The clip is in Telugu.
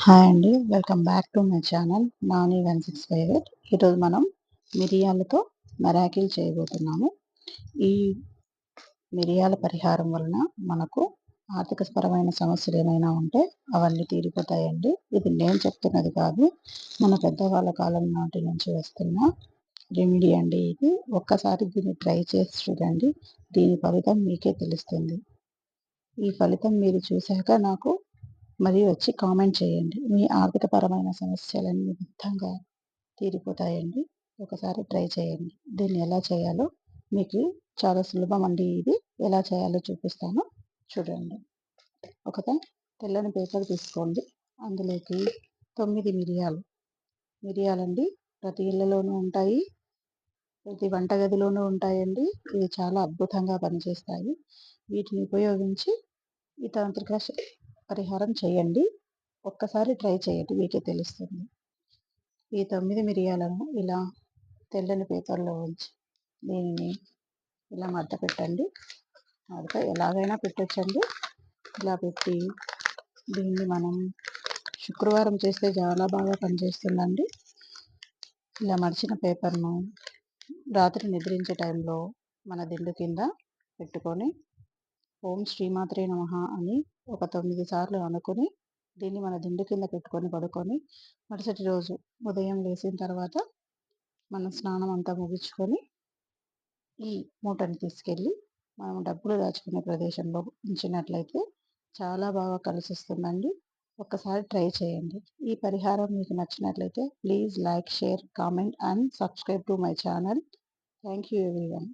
హాయ్ అండి. Welcome back to my channel Nani 165. ఈరోజు మనం మిరియాలతో మిరాకిల్ చేయబోతున్నాము. ఈ మిరియాల పరిహారం వలన మనకు ఆర్థికపరమైన సమస్యలు ఏమైనా ఉంటే అవన్నీ తీరిపోతాయండి. ఇది నేను చెప్తున్నది కాదు, మన పెద్దవాళ్ళ కాలం నాటి నుంచి వస్తున్న రెమెడీ అండి ఇది. ఒక్కసారి దీన్ని ట్రై చేసి చూడండి. దీని ఫలితం మీకే తెలుస్తుంది. ఈ ఫలితం మీరు చూశాక నాకు మరి వచ్చి కామెంట్ చేయండి. మీ ఆర్థికపరమైన సమస్యలన్నీ మొత్తంగా తీరిపోతాయండి. ఒకసారి ట్రై చేయండి. దీన్ని ఎలా చేయాలో మీకు చాలా సులభం అండి. ఇది ఎలా చేయాలో చూపిస్తాను, చూడండి. ఒక తెల్లని పేపర్ తీసుకోండి. అందులోకి 9 మిరియాలండి. ప్రతి ఇళ్ళలోనూ ఉంటాయి, ప్రతి వంటగదిలోనూ ఉంటాయండి. ఇవి చాలా అద్భుతంగా పనిచేస్తాయి. వీటిని ఉపయోగించి ఈ తాంత్రిక పరిహారం చేయండి. ఒక్కసారి ట్రై చేయండి, మీకే తెలుస్తుంది. ఈ 9 మిరియాలను ఇలా తెల్లని పేపర్లో ఉంచి దీనిని ఇలా మడత పెట్టండి. మడత ఎలాగైనా పెట్టొచ్చండి. ఇలా పెట్టి దీన్ని మనం శుక్రవారం చేస్తే చాలా బాగా పనిచేస్తుందండి. ఇలా మడిచిన పేపర్ను రాత్రి నిద్రించే టైంలో మన దిండు కింద పెట్టుకొని ఓం శ్రీమాత్రే నమః అని ఒక 9 సార్లు అనుకుని దీన్ని మన దిండు కింద పెట్టుకొని పడుకొని మరుసటి రోజు ఉదయం లేచిన తర్వాత మనం స్నానం అంతా ముగించుకొని ఈ మూటని తీసుకెళ్ళి మనం డబ్బులు దాచుకునే ప్రదేశంలో ఉంచినట్లయితే చాలా బాగా కలిసి వస్తుందండి. ఒక్కసారి ట్రై చేయండి. ఈ పరిహారం మీకు నచ్చినట్లయితే please like, share, comment and subscribe to my channel. Thank you everyone.